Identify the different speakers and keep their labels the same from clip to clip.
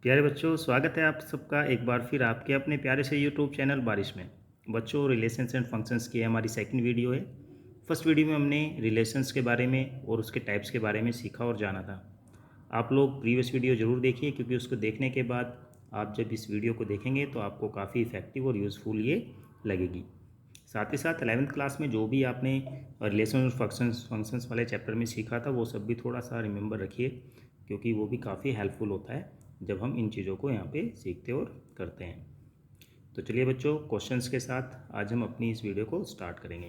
Speaker 1: प्यारे बच्चों, स्वागत है आप सबका एक बार फिर आपके अपने प्यारे से यूट्यूब चैनल बारिश में। बच्चों, रिलेशंस एंड फंक्शंस की हमारी सेकंड वीडियो है। फर्स्ट वीडियो में हमने रिलेशंस के बारे में और उसके टाइप्स के बारे में सीखा और जाना था। आप लोग प्रीवियस वीडियो ज़रूर देखिए, क्योंकि उसको देखने के बाद आप जब इस वीडियो को देखेंगे तो आपको काफ़ी इफेक्टिव और यूज़फुल ये लगेगी। साथ ही साथ 11th क्लास में जो भी आपने रिलेशन और फंक्शंस वाले चैप्टर में सीखा था वो सब भी थोड़ा सा रिमेंबर रखिए, क्योंकि वो भी काफ़ी हेल्पफुल होता है जब हम इन चीज़ों को यहाँ पे सीखते और करते हैं। तो चलिए बच्चों, क्वेश्चंस के साथ आज हम अपनी इस वीडियो को स्टार्ट करेंगे।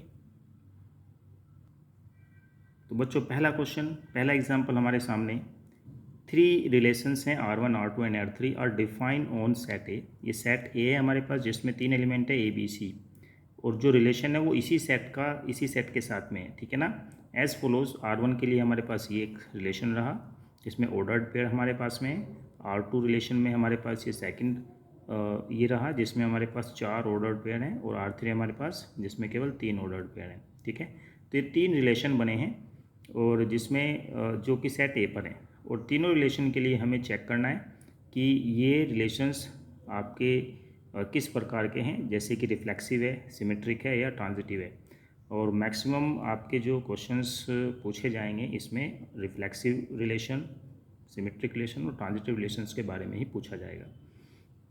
Speaker 1: तो बच्चों, पहला एग्जाम्पल हमारे सामने 3 रिलेशंस हैं R1, R2 and R3 are define on set A. ये सेट ए है हमारे पास, जिसमें 3 एलिमेंट है ABC, और जो रिलेशन है वो इसी सेट के साथ में है, ठीक है ना। एज फॉलोज, R1 के लिए हमारे पास ये एक रिलेशन रहा जिसमें ऑर्डर्ड पेयर हमारे पास में है। R2 रिलेशन में हमारे पास ये सेकंड ये रहा जिसमें हमारे पास 4 ऑर्डर्ड पेयर हैं, और R3 हमारे पास जिसमें केवल 3 ऑर्डर्ड पेयर हैं, ठीक है। तो ये 3 रिलेशन बने हैं, और जिसमें जो कि सेट ए पर है, और तीनों रिलेशन के लिए हमें चेक करना है कि ये रिलेशंस आपके किस प्रकार के हैं, जैसे कि रिफ्लेक्सिव है, सिमेट्रिक है या ट्रांजिटिव है। और मैक्सिमम आपके जो क्वेश्चंस पूछे जाएंगे इसमें रिफ्लेक्सिव रिलेशन, सिमेट्रिक रिलेशन और ट्रांजिटिव रिलेशंस के बारे में ही पूछा जाएगा,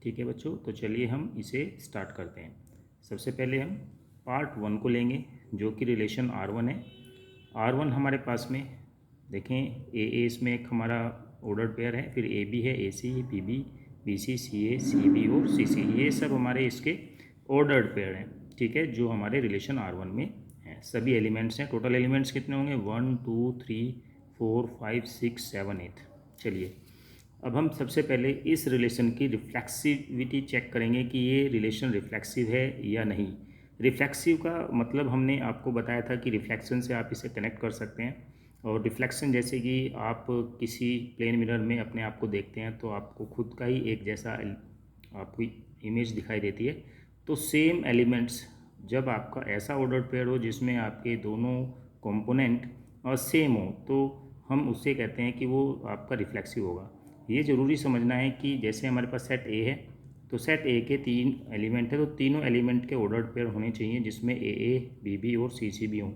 Speaker 1: ठीक है बच्चों। तो चलिए हम इसे स्टार्ट करते हैं। सबसे पहले हम पार्ट 1 को लेंगे, जो कि रिलेशन R1 है। R1 हमारे पास में देखें, ए इसमें एक हमारा ऑर्डर्ड पेयर है, फिर AB है, AC, BB, BC, CA, CB और CC, ये सब हमारे इसके ऑर्डर्ड पेयर हैं, ठीक है, जो हमारे रिलेशन R1 में हैं। सभी एलिमेंट्स हैं। टोटल एलिमेंट्स कितने होंगे? 1 2 3 4 5 6 7 8। चलिए, अब हम सबसे पहले इस रिलेशन की रिफ्लेक्सिविटी चेक करेंगे कि ये रिलेशन रिफ्लेक्सिव है या नहीं। रिफ्लेक्सिव का मतलब हमने आपको बताया था कि रिफ्लेक्शन से आप इसे कनेक्ट कर सकते हैं। और रिफ्लेक्शन जैसे कि आप किसी प्लेन मिरर में अपने आप को देखते हैं तो आपको खुद का ही एक जैसा आपको इमेज दिखाई देती है। तो सेम एलिमेंट्स, जब आपका ऐसा ऑर्डर पेयर हो जिसमें आपके दोनों कंपोनेंट सेम हो, तो हम उससे कहते हैं कि वो आपका रिफ्लेक्सिव होगा। ये ज़रूरी समझना है कि जैसे हमारे पास सेट ए है, तो सेट ए के 3 एलिमेंट है, तो तीनों एलिमेंट के ऑर्डर्ड पेयर होने चाहिए जिसमें ए बी बी और सी भी हों।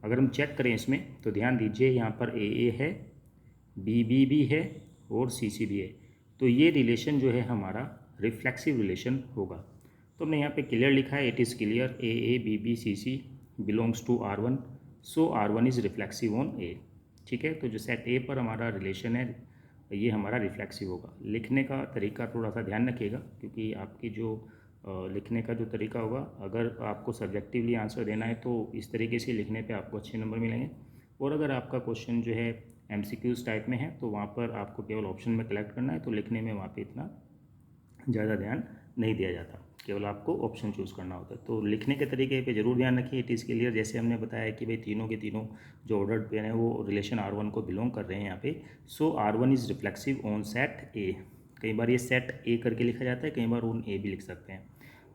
Speaker 1: अगर हम चेक करें इसमें तो ध्यान दीजिए, यहाँ पर ए है, बी भी है और सी भी है। तो ये रिलेशन जो है हमारा रिफ्लेक्सिव रिलेशन होगा। तो हमने यहाँ पे क्लियर लिखा है, it is clear A B C belongs to R1, so R1 is reflexive on A, ठीक है। तो जो सेट ए पर हमारा रिलेशन है ये हमारा रिफ्लेक्सिव होगा। लिखने का तरीका थोड़ा सा ध्यान रखिएगा, क्योंकि आपकी जो लिखने का जो तरीका होगा, अगर आपको सब्जेक्टिवली आंसर देना है तो इस तरीके से लिखने पे आपको अच्छे नंबर मिलेंगे। और अगर आपका क्वेश्चन जो है MCQs टाइप में है तो वहाँ पर आपको केवल ऑप्शन में कलेक्ट करना है, तो लिखने में वहाँ पे इतना ज़्यादा ध्यान नहीं दिया जाता, केवल आपको ऑप्शन चूज़ करना होता है। तो लिखने के तरीके पे ज़रूर ध्यान रखिए। इट इज़ क्लियर, जैसे हमने बताया कि भाई तीनों के तीनों जो ऑर्डर्ड पेयर हैं वो रिलेशन R1 को बिलोंग कर रहे हैं यहाँ पे। सो R1 is reflexive on set ए। कई बार ये सेट ए करके लिखा जाता है, कई बार ऑन ए भी लिख सकते हैं।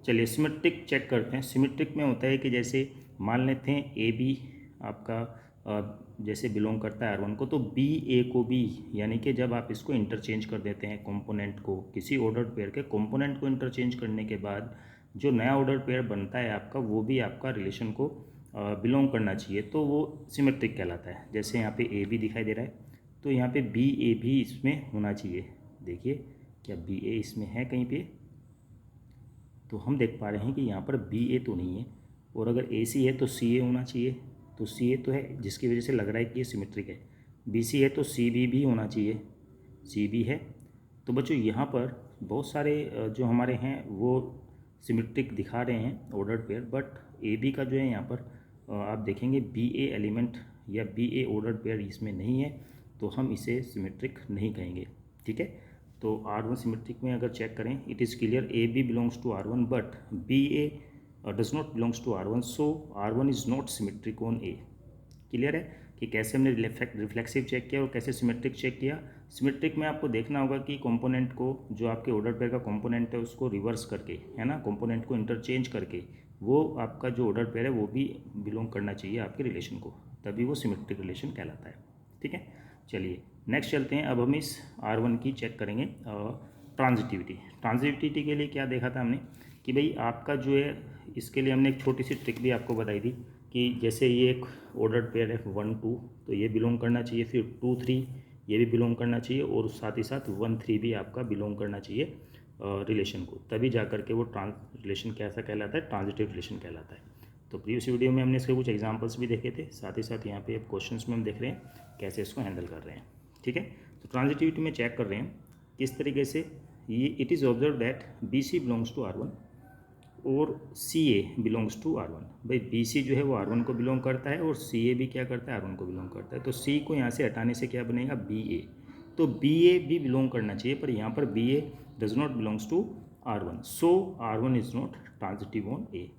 Speaker 1: चलिए, सिमेट्रिक चेक करते हैं। सिमेट्रिक में होता है कि जैसे मान लेते हैं ए बी आपका जैसे बिलोंग करता है R1 को, तो बी ए को भी, यानी कि जब आप इसको इंटरचेंज कर देते हैं कंपोनेंट को, किसी ऑर्डर्ड पेयर के कंपोनेंट को इंटरचेंज करने के बाद जो नया ऑर्डर्ड पेयर बनता है आपका, वो भी आपका रिलेशन को बिलोंग करना चाहिए, तो वो सिमेट्रिक कहलाता है। जैसे यहाँ पे ए बी दिखाई दे रहा है, तो यहाँ पे बी ए भी इसमें होना चाहिए। देखिए, क्या बी ए इसमें है कहीं पे? तो हम देख पा रहे हैं कि यहाँ पर बी ए तो नहीं है, और अगर ए सी है तो सी ए होना चाहिए। तो सी ए तो है, जिसकी वजह से लग रहा है कि ये सिमेट्रिक है। बी सी है तो सी बी भी होना चाहिए, सी बी है। तो बच्चों, यहाँ पर बहुत सारे जो हमारे हैं वो सिमेट्रिक दिखा रहे हैं ordered pair, but A B का जो है यहाँ पर आप देखेंगे बी ए एलिमेंट या बी ए ऑर्डर्ड पेयर इसमें नहीं है, तो हम इसे सिमेट्रिक नहीं कहेंगे, ठीक है। तो R1 सिमेट्रिक में अगर चेक करें, it is clear A B belongs to R1 but B A does not belongs to R1, so R1 is not symmetric on A. Clear है कि कैसे हमने रिफ्लेक्सिव चेक किया और कैसे सिमेट्रिक चेक किया। सिमेट्रिक में आपको देखना होगा कि कंपोनेंट को, जो आपके ऑर्डर पेयर का कंपोनेंट है उसको रिवर्स करके, है ना, कंपोनेंट को इंटरचेंज करके, वो आपका जो ऑर्डर पेयर है वो भी बिलोंग करना चाहिए आपके रिलेशन को, तभी वो सिमेट्रिक रिलेशन कहलाता है, ठीक है। चलिए नेक्स्ट चलते हैं। अब हम इस R1 की चेक करेंगे ट्रांजिटिविटी के लिए क्या देखा था हमने कि भाई आपका जो है, इसके लिए हमने एक छोटी सी ट्रिक भी आपको बताई थी कि जैसे ये एक ऑर्डर्ड पेयर है 1 2, तो ये बिलोंग करना चाहिए, फिर 2 3 ये भी बिलोंग करना चाहिए, और साथ ही साथ 1 3 भी आपका बिलोंग करना चाहिए रिलेशन को, तभी जा कर के वो रिलेशन कैसा कहलाता है, ट्रांजिटिव रिलेशन कहलाता है। तो प्रीवियस वीडियो में हमने इसके कुछ एग्जांपल्स भी देखे थे, साथ ही साथ यहाँ पे अब क्वेश्चंस में हम देख रहे हैं कैसे इसको हैंडल कर रहे हैं। ठीक है, तो ट्रांजिटिविटी में चेक कर रहे हैं किस तरीके से ये it is observe that B C belongs to R1 और सी ए बिलोंग्स टू R1। भाई बी सी जो है वो R1 को बिलोंग करता है और सी ए भी क्या करता है, R1 को बिलोंग करता है। तो सी को यहाँ से हटाने से क्या बनेगा, बी ए। तो बी ए भी बिलोंग करना चाहिए, पर यहाँ पर B A does not belongs to R1, so R1 is not transitive on A.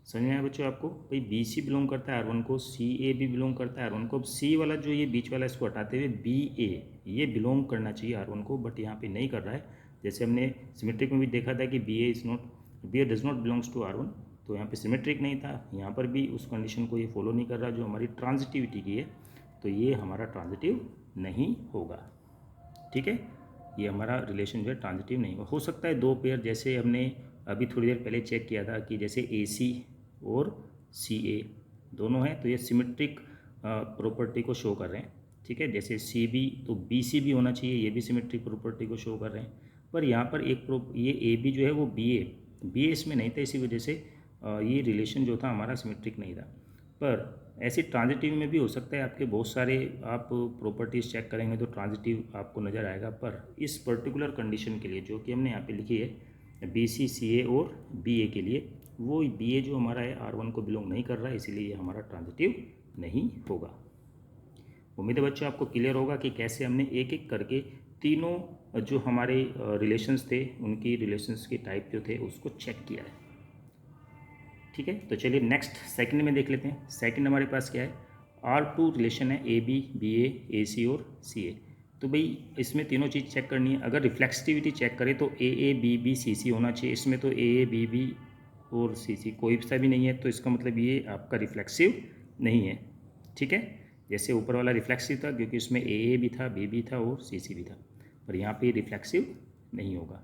Speaker 1: समझ में आया बच्चों आपको? भाई बी सी बिलोंग करता है R1 को, सी ए भी बिलोंग करता है R1 को। अब सी वाला जो ये बीच वाला, इसको हटाते हुए बी ए ये बिलोंग करना चाहिए R1 को, बट यहाँ पे नहीं कर रहा है। जैसे हमने सिमेट्रिक में भी देखा था कि B A is not, B A does not belongs to R1, तो यहाँ पे सिमेट्रिक नहीं था, यहाँ पर भी उस कंडीशन को ये फॉलो नहीं कर रहा जो हमारी ट्रांजिटिविटी की है, तो ये हमारा ट्रांजिटिव नहीं होगा। ठीक है, ये हमारा रिलेशन जो है ट्रांजिटिव नहीं होगा। हो सकता है दो पेयर, जैसे हमने अभी थोड़ी देर पहले चेक किया था कि जैसे ए सी और सी ए दोनों हैं, तो ये सिमेट्रिक प्रॉपर्टी को शो कर रहे हैं। ठीक है, जैसे सी बी, तो बी सी भी होना चाहिए, ये भी सिमेट्रिक प्रॉपर्टी को शो कर रहे हैं। पर यहाँ पर ये ए बी जो है वो बी ए इसमें नहीं था, इसी वजह से ये रिलेशन जो था हमारा सिमेट्रिक नहीं था। पर ऐसे ट्रांजिटिव में भी हो सकता है, आपके बहुत सारे आप प्रॉपर्टीज़ चेक करेंगे तो ट्रांजिटिव आपको नज़र आएगा। पर इस पर्टिकुलर कंडीशन के लिए जो कि हमने यहाँ पे लिखी है बी सी सी ए और बी ए के लिए, वो बी ए जो हमारा है R1 को बिलोंग नहीं कर रहा है, इसीलिए ये हमारा ट्रांजिटिव नहीं होगा। उम्मीद है बच्चों आपको क्लियर होगा कि कैसे हमने एक एक करके तीनों जो हमारे रिलेशंस थे, उनकी रिलेशंस के टाइप जो थे उसको चेक किया है। ठीक है, तो चलिए नेक्स्ट सेकंड में देख लेते हैं। सेकंड हमारे पास क्या है, R2 रिलेशन है ए बी ए सी और सी ए। तो भाई इसमें तीनों चीज़ चेक करनी है। अगर रिफ्लेक्सिविटी चेक करें तो ए बी सी होना चाहिए, इसमें तो ए बी और सी कोई सा भी नहीं है, तो इसका मतलब ये आपका रिफ्लेक्सिव नहीं है। ठीक है, जैसे ऊपर वाला रिफ्लेक्सिव था क्योंकि इसमें ए भी था, बी भी था और सी भी था, पर यहाँ पे रिफ्लेक्सिव नहीं होगा।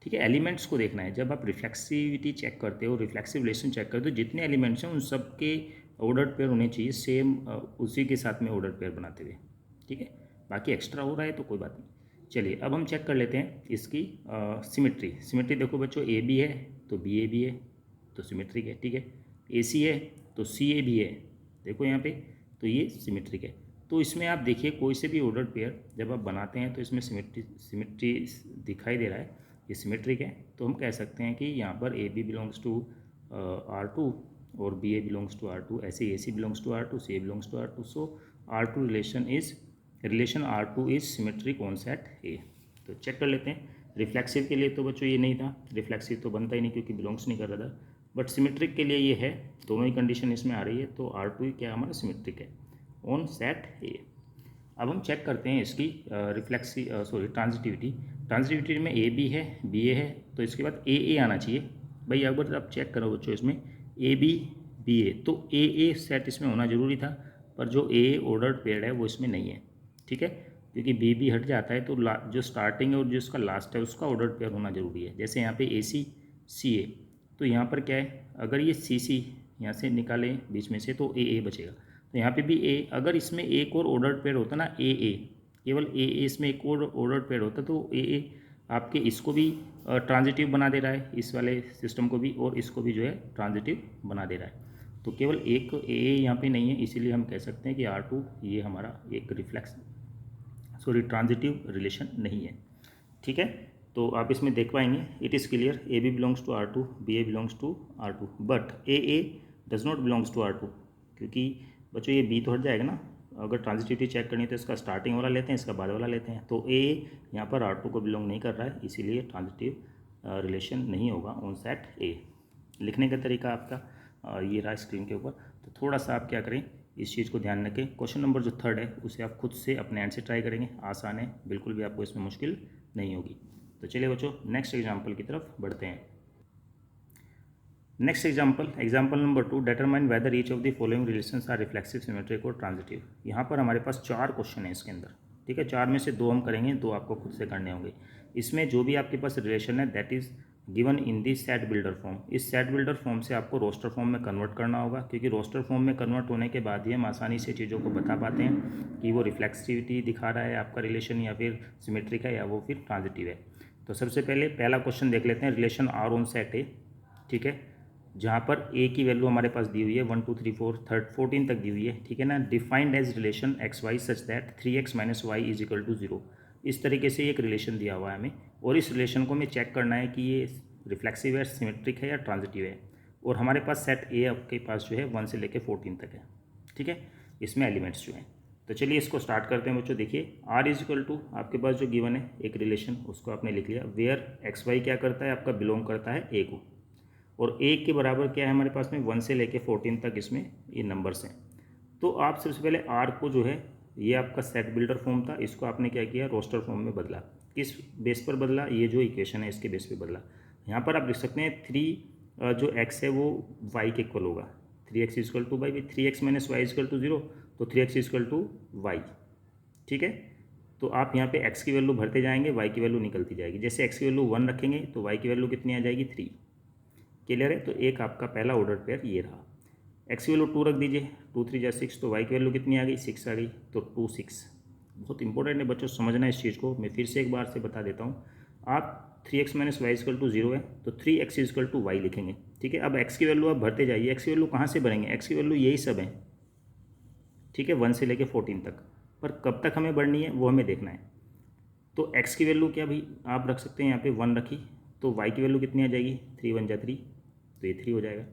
Speaker 1: ठीक है, एलिमेंट्स को देखना है। जब आप रिफ्लेक्सिविटी चेक करते हो, रिफ्लेक्सिव रिलेशन चेक करते हो, जितने एलिमेंट्स हैं उन सब के ऑर्डर्ड पेयर होने चाहिए सेम, उसी के साथ में ऑर्डर्ड पेयर बनाते हुए। ठीक है, बाकी एक्स्ट्रा हो रहा है तो कोई बात नहीं। चलिए अब हम चेक कर लेते हैं इसकी सिमेट्री देखो बच्चों, ए बी है तो बी ए भी है, तो सिमेट्रिक है। ठीक है, ए सी है तो सी ए भी है, देखो यहाँ पे, तो ये सिमेट्रिक है। तो इसमें आप देखिए कोई से भी ऑर्डर्ड पेयर जब आप बनाते हैं तो इसमें सिमेट्री दिखाई दे रहा है, ये सिमेट्रिक है। तो हम कह सकते हैं कि यहाँ पर ए बी बिलोंग्स टू R2 और B A belongs to R2, ऐसे A C belongs to R2, C A belongs to R2, so R2 relation R2 is symmetric on set A. तो चेक कर लेते हैं। रिफ्लेक्सिव के लिए तो बच्चों ये नहीं था, रिफ्लेक्सिव तो बनता ही नहीं क्योंकि बिलोंग्स नहीं कर रहा था, बट सिमेट्रिक के लिए ये है, दोनों ही कंडीशन इसमें आ रही है, तो R2 क्या हमारा सिमेट्रिक है ऑन सेट ए। अब हम चेक करते हैं इसकी ट्रांजिटिविटी में ए बी है, बी ए है, तो इसके बाद ए आना चाहिए। भाई अगर आप चेक करो बच्चों इसमें ए बी बी ए, तो ए सेट इसमें होना ज़रूरी था, पर जो ए ऑर्डर्ड पेयर है वो इसमें नहीं है। ठीक है, क्योंकि बी हट जाता है तो जो स्टार्टिंग है और जो इसका लास्ट है उसका ऑर्डर्ड पेयर होना ज़रूरी है। जैसे यहाँ पे ए सी सी ए, तो यहाँ पर क्या है, अगर ये सी यहाँ से निकालें बीच में से तो ए बचेगा, तो यहाँ पे भी ए, अगर इसमें एक और ऑर्डर्ड पेयर होता ना ए केवल ए इसमें एक और ऑर्डर्ड पेयर होता तो ए आपके इसको भी ट्रांजिटिव बना दे रहा है, इस वाले सिस्टम को भी, और इसको भी जो है ट्रांजिटिव बना दे रहा है। तो केवल एक ए यहाँ पे नहीं है, इसीलिए हम कह सकते हैं कि R2 ये हमारा एक ट्रांजिटिव रिलेशन नहीं है। ठीक है, तो आप इसमें देख पाएंगे it is clear, A B belongs to R2, B A belongs to R2, but A does not belongs to R2, क्योंकि बच्चों ये बी तो हट जाएगा ना। अगर ट्रांजिटिविटी चेक करनी है तो इसका स्टार्टिंग वाला लेते हैं, इसका बाद वाला लेते हैं, तो ए यहाँ पर R2 को बिलोंग नहीं कर रहा है, इसीलिए ट्रांजिटिव रिलेशन नहीं होगा ऑन सेट ए। लिखने का तरीका आपका ये रहा स्क्रीन के ऊपर, तो थोड़ा सा आप क्या करें, इस चीज़ को ध्यान रखें। क्वेश्चन नंबर जो 3 है उसे आप खुद से अपने एंड से ट्राई करेंगे, आसान है, बिल्कुल भी आपको इसमें मुश्किल नहीं होगी। तो चलिए बच्चों नेक्स्ट एग्जाम्पल की तरफ बढ़ते हैं। Next example number 2, determine whether each of the following relations are reflexive, symmetric और ट्रांजिटिव। यहाँ पर हमारे पास 4 क्वेश्चन है इसके अंदर। ठीक है, 4 में से 2 हम करेंगे, 2 आपको खुद से करने होंगे। इसमें जो भी आपके पास रिलेशन है that is given in the set builder form. इस सेट बिल्डर फॉर्म से आपको रोस्टर फॉर्म में कन्वर्ट करना होगा, क्योंकि रोस्टर फॉर्म में कन्वर्ट होने के बाद ही हम आसानी से चीज़ों को बता पाते हैं कि वो रिफ्लेक्सिविटी दिखा रहा है आपका रिलेशन, या फिर सिमेट्रिक है, या वो फिर ट्रांजिटिव है। तो सबसे पहले पहला क्वेश्चन देख लेते हैं, relation R on set A, ठीक है, जहाँ पर ए की वैल्यू हमारे पास दी हुई है 1 2 3 4 14 तक दी हुई है, ठीक है ना। Defined as relation X Y such that 3x minus Y is equal to 0। इस तरीके से एक रिलेशन दिया हुआ है हमें, और इस रिलेशन को हमें चेक करना है कि ये रिफ्लेक्सिव है, सिमेट्रिक है, या ट्रांजिटिव है। और हमारे पास सेट ए आपके पास जो है 1 से लेकर 14 तक है, ठीक है, इसमें एलिमेंट्स जो हैं। तो चलिए इसको स्टार्ट करते हैं बच्चों। देखिए आर इज इक्वल टू आपके पास जो गिवन है एक रिलेशन, उसको आपने लिख लिया, वेयर एक्स वाई क्या करता है आपका, बिलोंग करता है ए को, और ए के बराबर क्या है हमारे पास में 1 से लेके 14 तक इसमें ये नंबर्स हैं। तो आप सबसे पहले आर को जो है, ये आपका सेट बिल्डर फॉर्म था, इसको आपने क्या किया, रोस्टर फॉर्म में बदला। किस बेस पर बदला, ये जो इक्वेशन है इसके बेस पे बदला। यहाँ पर आप लिख सकते हैं 3 जो एक्स है वो वाई के इक्वल होगा, 3x equal to Y, 3x minus Y equal to 0, तो 3x इजकल टू वाई, ठीक है। तो आप यहाँ पे x की वैल्यू भरते जाएंगे, y की वैल्यू निकलती जाएगी। जैसे x की वैल्यू 1 रखेंगे तो y की वैल्यू कितनी आ जाएगी, 3। क्लियर है। तो एक आपका पहला ऑर्डर पेयर ये रहा। एक्स की वैल्यू 2 रख दीजिए, 2 3 जा 6, तो वाई की वैल्यू कितनी आ गई, 6 आ गई, तो 2 6। बहुत इंपॉर्टेंट है बच्चों, समझना इस चीज़ को, मैं फिर से एक बार से बता देता हूँ। आप 3x minus Y equal to 0 है, तो 3x इजकल टू वाई लिखेंगे, ठीक है। अब x की वैल्यू आप भरते जाइए, x की वैल्यू कहाँ से भरेंगे, x की वैल्यू यही सब है, ठीक है, 1 से लेके 14 तक, पर कब तक हमें बढ़नी है वो हमें देखना है। तो x की वैल्यू क्या भाई आप रख सकते हैं, यहाँ पे 1 रखी, तो y की वैल्यू कितनी आ जाएगी, 3 1 जा 3, तो ये 3 हो जाएगा।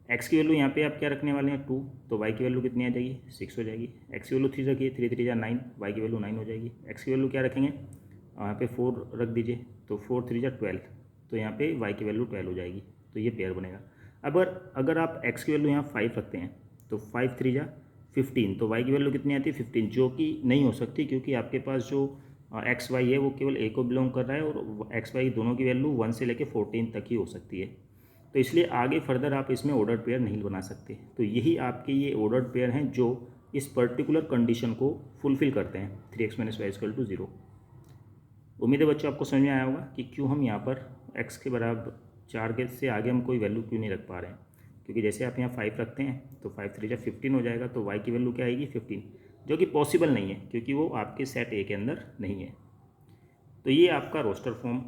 Speaker 1: x की वैल्यू यहाँ पे आप क्या रखने वाले हैं, 2, तो y की वैल्यू कितनी आ जाएगी, 6 हो जाएगी। x की वैल्यू 3 रखिए, 3 3 जा 9, y की वैल्यू 9 हो जाएगी। x की वैल्यू क्या रखेंगे, यहाँ पे 4 रख दीजिए, तो 4 3 जा 12, तो यहाँ पे y की वैल्यू 12 हो जाएगी, तो ये पेयर बनेगा। अगर आप x की वैल्यू यहाँ 5 रखते हैं, तो 5 3 जा 15, तो y की वैल्यू कितनी आती है, 15, जो कि नहीं हो सकती, क्योंकि आपके पास जो एक्स वाई है वो केवल ए को बिलोंग कर रहा है, और एक्स वाई दोनों की वैल्यू 1 से लेकर 14 तक ही हो सकती है। तो इसलिए आगे फर्दर आप इसमें ऑर्डर पेयर नहीं बना सकते। तो यही आपके ये ऑर्डर पेयर हैं जो इस पर्टिकुलर कंडीशन को फुलफिल करते हैं, 3x minus Y equal to 0। उम्मीद है बच्चों आपको समझ में आया होगा कि क्यों हम यहाँ पर x के बराबर 4 के से आगे हम कोई वैल्यू क्यों नहीं रख पा रहे हैं। क्योंकि जैसे आप यहाँ 5 रखते हैं तो 5 3 जा 15 हो जाएगा, तो y की वैल्यू क्या आएगी, 15, जो कि पॉसिबल नहीं है क्योंकि वो आपके सेट ए के अंदर नहीं है। तो ये आपका रोस्टर फॉर्म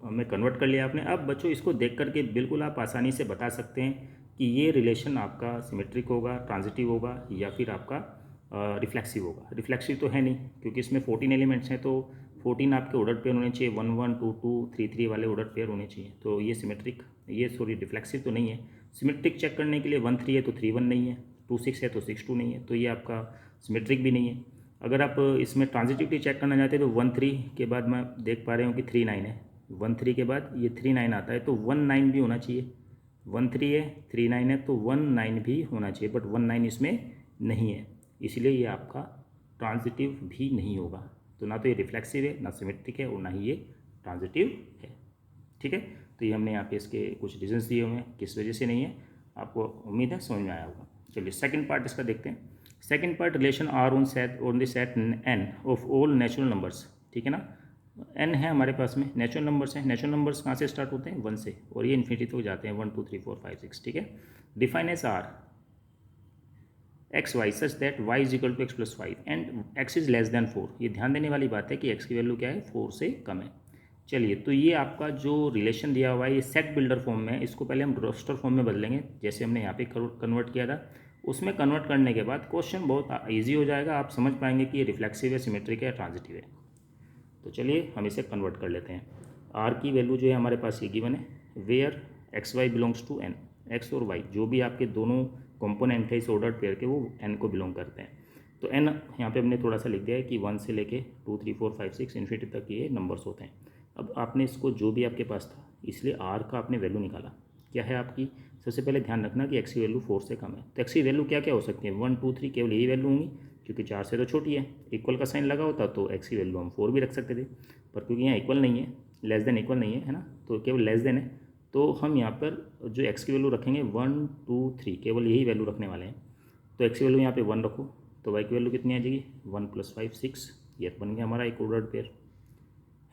Speaker 1: में कन्वर्ट कर लिया आपने। अब बच्चों इसको देख करके बिल्कुल आप आसानी से बता सकते हैं कि ये रिलेशन आपका सिमेट्रिक होगा, ट्रांजिटिव होगा, या फिर आपका रिफ्लेक्सिव होगा। रिफ्लेक्सिव तो है नहीं क्योंकि इसमें 14 एलिमेंट्स हैं, तो 14 आपके ऑर्डर पेयर होने चाहिए, 1 1 2 2 3 3 वाले ऑर्डर पेयर होने चाहिए। तो ये सिमेट्रिक, ये सॉरी रिफ्लेक्सिव तो नहीं है। सिमेट्रिक चेक करने के लिए 1 3 है तो 3 1 नहीं है, 2 6 है तो 6 2 नहीं है, तो ये आपका सिमेट्रिक भी नहीं है। अगर आप इसमें ट्रांजिटिविटी चेक करना चाहते हैं तो 1 3 के बाद मैं देख पा रहे हूँ कि 3 9 है, 1 3 के बाद ये 3 9 आता है, तो 1 9 भी होना चाहिए। 1 3 है, 3 9 है, तो 1 9 भी होना चाहिए, बट 1 9 इसमें नहीं है, इसलिए ये आपका ट्रांजिटिव भी नहीं होगा। तो ना तो ये रिफ्लेक्सिव है, ना सिमेट्रिक है, और ना ही ये ट्रांजिटिव है, ठीक है। तो ये हमने यहाँ पे इसके कुछ रीजंस दिए हुए हैं किस वजह से नहीं है, आपको उम्मीद है समझ में आया होगा। चलिए सेकंड पार्ट इसका देखते हैं। Second part, relation R on the set N of all natural numbers, ठीक है ना। एन है हमारे पास में, नेचुरल नंबर्स हैं। नेचुरल नंबर्स कहाँ से स्टार्ट होते हैं, 1 से, और ये इन्फिनिटी तक जाते हैं, 1 2 3 4 5 6, ठीक है। Define as R X Y such that Y is equal to X plus 5 and X is less than 4। ये ध्यान देने वाली बात है कि एक्स की वैल्यू क्या है, 4 से कम है। चलिए, तो ये आपका जो रिलेशन दिया हुआ है ये सेट बिल्डर फॉर्म में है, इसको पहले हम रोस्टर फॉर्म में बदलेंगे, जैसे हमने यहाँ पे कन्वर्ट किया था। उसमें कन्वर्ट करने के बाद क्वेश्चन बहुत ईजी हो जाएगा, आप समझ पाएंगे कि ये रिफ्लेक्सिव है, सिमेट्रिक है, ट्रांजिटिव है। तो चलिए हम इसे कन्वर्ट कर लेते हैं। आर की वैल्यू जो है हमारे पास ये गिवन है, where X Y belongs to N, X और वाई जो भी आपके दोनों कंपोनेंट है इस ऑर्डर पेयर के, वो एन को बिलोंग करते हैं। तो एन यहाँ पे हमने थोड़ा सा लिख दिया है कि 1 से लेके 2 3 4 5 6 इन्फिनिटी तक ये नंबर्स होते हैं। अब आपने इसको जो भी आपके पास था, इसलिए आर का आपने वैल्यू निकाला, क्या है आपकी। सबसे पहले ध्यान रखना कि एक्स की वैल्यू 4 से कम है, तो एक्स की वैल्यू क्या क्या हो सकती है, 1 2 3 केवल यही वैल्यू होंगी, क्योंकि 4 से तो छोटी है। इक्वल का साइन लगा होता तो एक्स की वैल्यू हम 4 भी रख सकते थे, पर क्योंकि यहाँ इक्वल नहीं है, लेस देन इक्वल नहीं है, है ना, तो केवल लेस देन है, तो हम यहाँ पर जो एक्स की वैल्यू रखेंगे 1 2 3, केवल यही वैल्यू रखने वाले हैं। तो एक्स की वैल्यू यहाँ पे 1 रखो, तो वाई की वैल्यू कितनी आ जाएगी, 1 + 5 6, ये बन गया हमारा एक ऑर्डर्ड पेयर,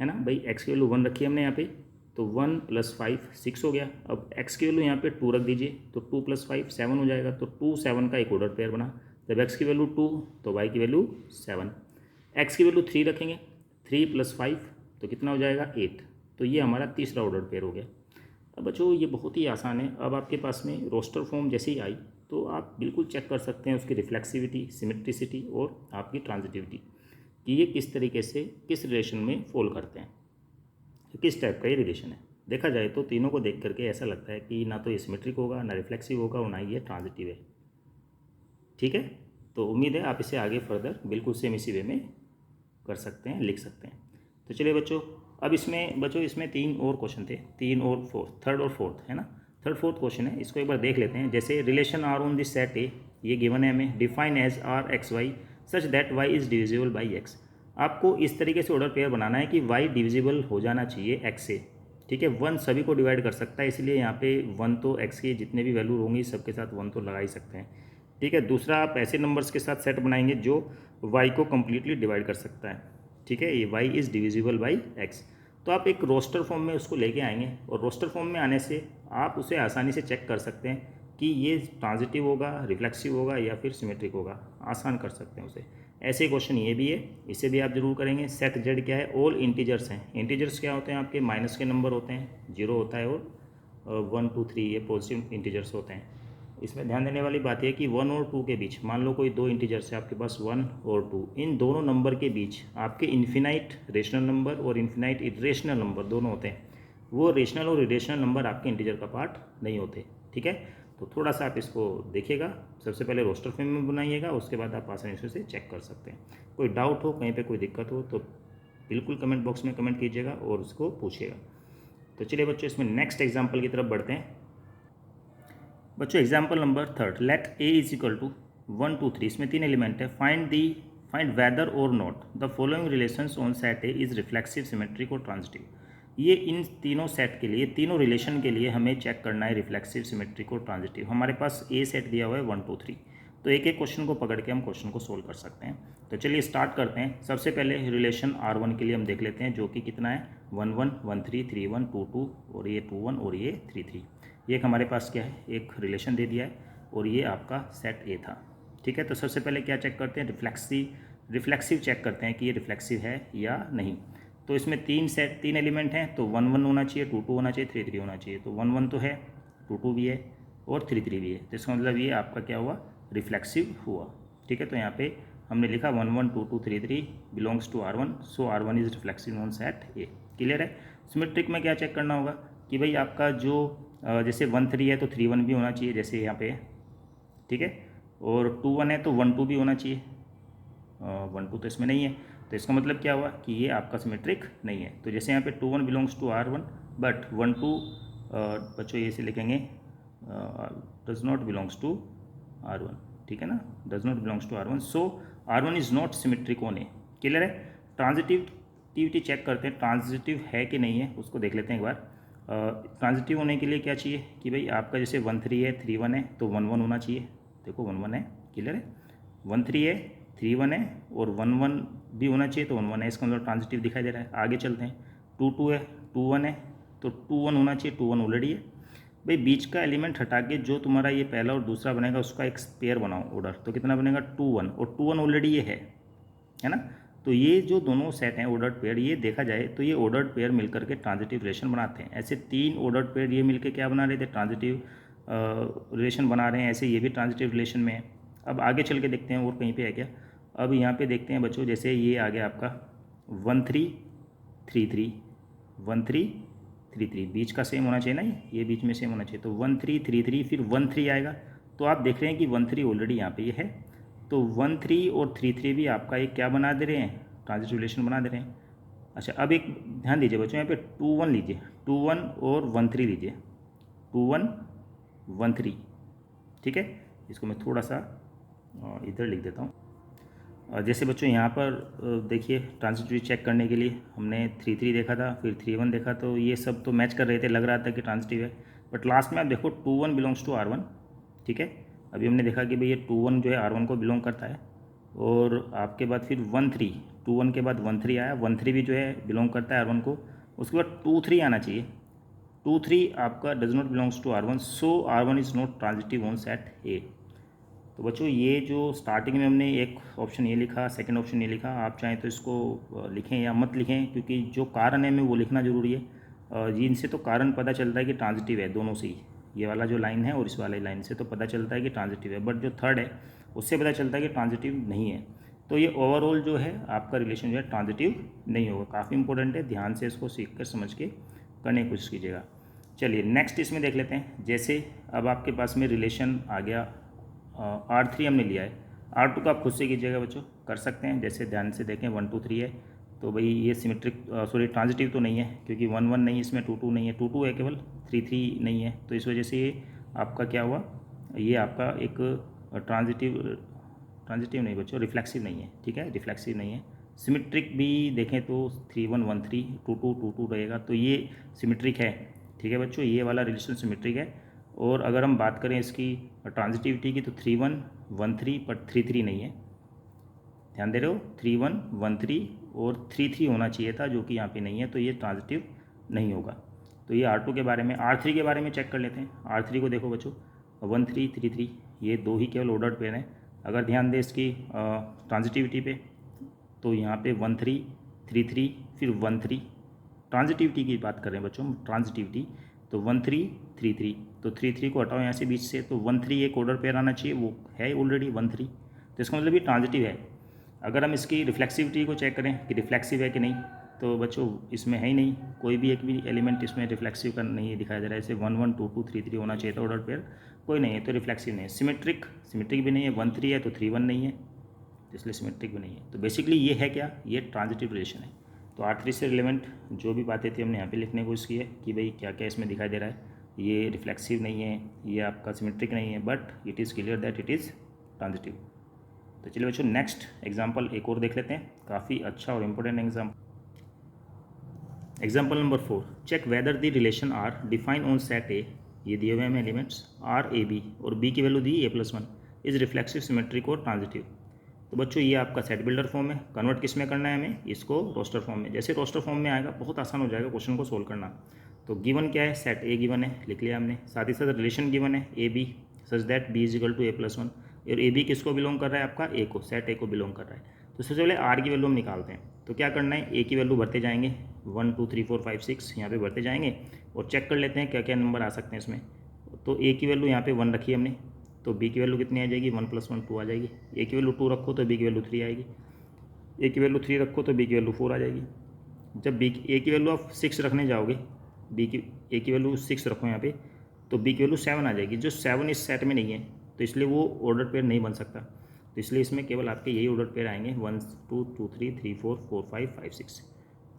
Speaker 1: है ना भाई। एक्स की वैल्यू 1 रखी है हमने यहाँ पे, तो 1 + 5 6 हो गया। अब एक्स की वैल्यू यहाँ पे 2 रख दीजिए, तो 2 + 5 7 हो जाएगा, तो 2 7 का एक ऑर्डर पेयर बना। जब एक्स की वैल्यू 2 तो वाई की वैल्यू 7। एक्स की वैल्यू 3 रखेंगे, 3 + 5 तो कितना हो जाएगा 8। तो ये हमारा तीसरा ऑर्डर पेयर हो गया। अब बच्चों ये बहुत ही आसान है। अब आपके पास में रोस्टर फॉर्म जैसे ही आई तो आप बिल्कुल चेक कर सकते हैं उसकी रिफ्लेक्सिविटी, सिमेट्रिसिटी और आपकी ट्रांजिटिविटी कि ये किस तरीके से किस रिलेशन में फॉल करते हैं, किस टाइप का ये रिलेशन है। देखा जाए तो तीनों को देख करके ऐसा लगता है कि ना तो ये सिमेट्रिक होगा, ना रिफ्लेक्सिव होगा और ना ही ये ट्रांजिटिव है। ठीक है, तो उम्मीद है आप इसे आगे फर्दर बिल्कुल सेम इसी वे में कर सकते हैं, लिख सकते हैं। तो चलिए बच्चों, अब इसमें 3 और क्वेश्चन थे, 3 और 4, थर्ड और फोर्थ, है ना। थर्ड फोर्थ क्वेश्चन है, इसको एक बार देख लेते हैं। जैसे relation R on this set A, ये गिवन है हमें, define as R X Y such that Y is divisible by X. आपको इस तरीके से ऑर्डर पेयर बनाना है कि वाई डिविजिबल हो जाना चाहिए एक्स से। ठीक है, 1 सभी को डिवाइड कर सकता है, इसलिए यहाँ पे 1 तो एक्स की जितने भी वैल्यू होंगी सबके साथ 1 तो लगा ही सकते हैं। ठीक है, दूसरा आप ऐसे नंबर्स के साथ सेट बनाएंगे जो वाई को कम्प्लीटली डिवाइड कर सकता है। ठीक है, ये Y is divisible by X. तो आप एक रोस्टर फॉर्म में उसको लेके आएंगे और रोस्टर फॉर्म में आने से आप उसे आसानी से चेक कर सकते हैं कि ये ट्रांजिटिव होगा, रिफ्लेक्सिव होगा या फिर सिमेट्रिक होगा, आसान कर सकते हैं उसे। ऐसे क्वेश्चन ये भी है, इसे भी आप जरूर करेंगे। सेट जेड क्या है, ऑल इंटीजर्स हैं। इंटीजर्स क्या होते हैं आपके, माइनस के नंबर होते हैं, 0 होता है और 1 2 3 ये पॉजिटिव इंटीजर्स होते हैं। इसमें ध्यान देने वाली बात यह कि 1 और 2 के बीच, मान लो कोई 2 इंटीजर्स है आपके पास 1 और 2, इन दोनों नंबर के बीच आपके इन्फिनाइट रेशनल नंबर और इन्फिनाइट इरेशनल नंबर दोनों होते हैं। वो रेशनल और इरेशनल नंबर आपके इंटीजर का पार्ट नहीं होते। ठीक है, तो थोड़ा सा आप इसको देखिएगा। सबसे पहले रोस्टर फॉर्म में बनाइएगा, उसके बाद आप आसानी से चेक कर सकते हैं। कोई डाउट हो, कहीं पे कोई दिक्कत हो तो बिल्कुल कमेंट बॉक्स में कमेंट कीजिएगा और उसको पूछिएगा। तो चलिए बच्चों, इसमें नेक्स्ट एग्जाम्पल की तरफ बढ़ते हैं। बच्चों example number 3, let A is equal to 1 2 3, इसमें 3 एलिमेंट है। फाइंड वेदर और not the following relations on set A is reflexive, symmetric और ट्रांजिटिव। ये इन तीनों सेट के लिए, तीनों रिलेशन के लिए हमें चेक करना है रिफ्लेक्सिव, सिमेट्रिक और ट्रांजिटिव। हमारे पास ए सेट दिया हुआ है 1 2 3, तो एक एक क्वेश्चन को पकड़ के हम क्वेश्चन को सोल्व कर सकते हैं। तो चलिए स्टार्ट करते हैं। सबसे पहले रिलेशन R1 के लिए हम देख लेते हैं, जो कि कितना है 1 1 1 3 3 1 2 2 और ये 2 1 और ये 3 3। ये एक हमारे पास क्या है, एक रिलेशन दे दिया है और ये आपका सेट ए था। ठीक है, तो सबसे पहले क्या चेक करते हैं, रिफ्लेक्सिव चेक करते हैं कि ये रिफ्लेक्सिव है या नहीं। तो इसमें 3 एलिमेंट हैं, तो 1 1 होना चाहिए, 2 2 होना चाहिए, 3 3 होना चाहिए। तो 1 1 तो है, 2 2 भी है और 3 3 भी है। तो इसका मतलब ये आपका क्या हुआ, रिफ्लेक्सिव हुआ। ठीक है, तो यहाँ पे हमने लिखा 1 1 2 2 3 3 belongs to R1, so R1 is reflexive on set A. Clear है। सिमेट्रिक में क्या चेक करना होगा कि भाई आपका जो जैसे 1 3 है तो 3 1 भी होना चाहिए, जैसे यहाँ पे। ठीक है, और 2 1 है तो 1 2 भी होना चाहिए। 1 2 तो इसमें नहीं है, तो इसका मतलब क्या हुआ कि ये आपका सिमेट्रिक नहीं है। तो जैसे यहाँ पे 2 1 बिलोंग्स टू R1 बट 1 2 बच्चों ये से लिखेंगे does not belongs to R1। ठीक है ना, does not belongs to R1, so R1 is not symmetric on A. Clear है। ट्रांजिटिविटी चेक करते हैं, ट्रांजिटिव है कि नहीं है उसको देख लेते हैं एक बार। ट्रांजिटिव होने के लिए क्या चाहिए कि भाई आपका जैसे 1 3 है 3 1 है तो 1 1 होना चाहिए। देखो 1 1 है, क्लियर है। 1 3 है 3 1 है और 1 1 भी होना चाहिए, तो 1 1 है, इसका मतलब ट्रांजिटिव दिखाई दे रहा है। आगे चलते हैं, 2 2 है 2 1 है तो 2 1 होना चाहिए, 2 1 ऑलरेडी है। भाई बीच का एलिमेंट हटा के जो तुम्हारा ये पहला और दूसरा बनेगा उसका एक पेयर बनाओ ऑर्डर, तो कितना बनेगा 2 1, और 2 1 ऑलरेडी ये है ना। तो ये जो दोनों सेट हैं ऑर्डर्ड पेयर, ये देखा जाए तो ये ऑर्डर्ड पेयर मिलकर के ट्रांजिटिव रिलेशन बनाते हैं। ऐसे 3 ऑर्डर्ड पेयर ये मिलकर क्या बना रहे थे, ट्रांजिटिव रिलेशन बना रहे हैं। ऐसे ये भी ट्रांजिटिव रिलेशन में है। अब आगे चल के देखते हैं और कहीं पे है क्या। अब यहाँ पे देखते हैं बच्चों, जैसे ये आ गया आपका 1 3 3 3 1 3 3 3, बीच का सेम होना चाहिए ना, ये बीच में सेम होना चाहिए। तो 1 3 3 3 फिर 1 3 आएगा, तो आप देख रहे हैं कि 1 3 ऑलरेडी यहाँ पे ये है। तो 1 3 और 3 3 भी आपका एक क्या बना दे रहे हैं, ट्रांजिटिव रिलेशन बना दे रहे हैं। अच्छा, अब एक ध्यान दीजिए बच्चों, यहाँ पे 2 1 लीजिए, 2 1 और 1 3 लीजिए, 2 1 1 3। ठीक है, इसको मैं थोड़ा सा इधर लिख देता हूँ। जैसे बच्चों यहाँ पर देखिए, ट्रांजिटिविटी चेक करने के लिए हमने 3 3 देखा था, फिर 3 1 देखा, तो ये सब तो मैच कर रहे थे, लग रहा था कि ट्रांजिटिव है। बट लास्ट में आप देखो 2 1 बिलोंग्स टू R1। ठीक है, अभी हमने देखा कि भाई ये 2 1 जो है R1 को बिलोंग करता है। और आपके बाद फिर 1 3, 2 1 के बाद 1 3 आया, 1 3 भी जो है बिलोंग करता है R1 को। उसके बाद 2 3 आना चाहिए, 2 3 आपका does not belongs to R1, so R1 is not transitive on set A. तो बच्चों ये जो स्टार्टिंग में हमने एक ऑप्शन ये लिखा, सेकंड ऑप्शन ये लिखा, आप चाहें तो इसको लिखें या मत लिखें, क्योंकि जो कारण है में वो लिखना ज़रूरी है। इनसे तो कारण पता चलता है कि ट्रांजिटिव है दोनों से ही, ये वाला जो लाइन है और इस वाली लाइन से तो पता चलता है कि ट्रांजिटिव है, बट जो थर्ड है उससे पता चलता है कि ट्रांजिटिव नहीं है। तो ये ओवरऑल जो है आपका रिलेशन जो है ट्रांजिटिव नहीं होगा। काफ़ी इंपॉर्टेंट है, ध्यान से इसको सीख कर समझ के करने की कोशिश कीजिएगा। चलिए नेक्स्ट इसमें देख लेते हैं। जैसे अब आपके पास में रिलेशन आ गया, R3 हमने लिया है, R2 का आप खुद से कीजिएगा बच्चों, कर सकते हैं। जैसे ध्यान से देखें 1 2 3 है, तो भाई ये सिमेट्रिक ट्रांजिटिव तो नहीं है, क्योंकि 1 1 नहीं है इसमें, 2 2 नहीं है, 2 2 है केवल, 3 3 नहीं है। तो इस वजह से ये आपका क्या हुआ, ये आपका एक ट्रांजिटिव नहीं बच्चों, रिफ्लेक्सिव नहीं है, ठीक है, रिफ्लेक्सिव नहीं है। सिमेट्रिक भी देखें तो 3 1 1 3 2 2 2 2 रहेगा, तो ये सिमेट्रिक है, ठीक है बच्चों, ये वाला रिलेशन सिमेट्रिक है। और अगर हम बात करें इसकी ट्रांजिटिविटी की तो 3 1 1 3 पर 3 3 नहीं है, ध्यान दे रहे हो, 3 1 1 3 और 3 3 होना चाहिए था, जो कि यहाँ पे नहीं है, तो ये ट्रांजिटिव नहीं होगा। तो ये R2 के बारे में। R3 के बारे में चेक कर लेते हैं। R3 को देखो बच्चों, 1 3 3 3, ये दो ही केवल ऑर्डर्ड पेयर हैं। अगर ध्यान दें इसकी ट्रांजिटिविटी पे, तो यहाँ पे 1 3 3 3 फिर 1 3, ट्रांजिटिविटी की बात कर रहे हैं बच्चों, ट्रांजिटिविटी, तो 1 3 3 3, तो 3 3 को हटाओ यहाँ से बीच से, तो 1 3 एक ऑर्डर पेयर आना चाहिए, वो है ऑलरेडी 1 3, तो इसका मतलब ये ट्रांजिटिव है। अगर हम इसकी रिफ्लेक्सिविटी को चेक करें कि रिफ्लेक्सिव है कि नहीं, तो बच्चों इसमें है ही नहीं, कोई भी एक भी एलिमेंट इसमें रिफ्लेक्सिव का नहीं दिखाई दे रहा है। जैसे 1 1 2 2 3 3 होना चाहिए था ऑर्डर पेयर, कोई नहीं है, तो रिफ्लेक्सिव नहीं है। सिमेट्रिक भी नहीं है, 1 3 है तो 3 1 नहीं है, इसलिए सिमेट्रिक भी नहीं है। तो बेसिकली ये है क्या, ये ट्रांजिटिव रिलेशन है। तो R3 से रिलेवेंट जो भी बातें थी हमने यहाँ पे लिखने की कोशिश की है कि भाई क्या क्या इसमें दिखाई दे रहा है। ये रिफ्लेक्सिव नहीं है, ये आपका सिमेट्रिक नहीं है, but it is clear that it is transitive. तो चलिए बच्चों नेक्स्ट एग्जांपल एक और देख लेते हैं, काफ़ी अच्छा और important example number 4, check whether the relation R define on set A, ये दिए हुए हैं एलिमेंट्स R A B और B की वैल्यू दी A+1, इज रिफ्लेक्सिव, सिमेट्रिक और ट्रांजिटिव। तो बच्चों ये आपका सेट बिल्डर फॉर्म है, कन्वर्ट किस में करना है हमें, इसको रोस्टर फॉर्म में। जैसे रोस्टर फॉर्म में आएगा बहुत आसान हो जाएगा क्वेश्चन को सोल्व करना। तो गिवन क्या है, सेट ए गिवन है, लिख लिया हमने, साथ ही साथ रिलेशन गिवन है AB such that B is equal to A+1, और AB किसको बिलोंग कर रहा है, आपका A को, सेट A को बिलोंग कर रहा है। तो सबसे पहले R की वैल्यू हम निकालते हैं। तो क्या करना है, A की वैल्यू भरते जाएंगे, 1 2 3 4 5 6 यहाँ पे भरते जाएंगे और चेक कर लेते हैं क्या क्या नंबर आ सकते हैं इसमें। तो A की वैल्यू यहाँ पे 1 रखी है हमने, तो B की वैल्यू कितनी आ जाएगी, 1 + 1 2 आ जाएगी। A की वैल्यू 2 रखो तो B की वैल्यू 3 आएगी, A की वैल्यू 3 रखो तो B की वैल्यू 4 आ जाएगी। जब A की वैल्यू आप 6 रखने जाओगे, A की वैल्यू 6 रखो यहाँ पे, तो B की वैल्यू 7 आ जाएगी, जो 7 इस सेट में नहीं है, तो इसलिए वो ऑर्डर पेयर नहीं बन सकता। तो इसलिए इसमें केवल आपके यही ऑर्डर पेयर आएंगे, 1 2 2 3 3 4 4 5 5 6।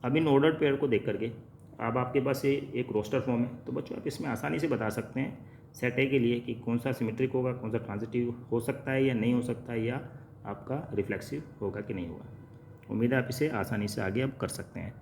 Speaker 1: अब इन ऑर्डर पेयर को देख करके अब आपके पास ये एक रोस्टर फॉर्म है, तो बच्चों आप इसमें आसानी से बता सकते हैं सेट ए के लिए कि कौन सा सिमेट्रिक होगा, कौन सा ट्रांजिटिव हो सकता है या नहीं हो सकता है, या आपका रिफ्लेक्सिव होगा कि नहीं होगा। उम्मीद है आप इसे आसानी से आगे अब कर सकते हैं।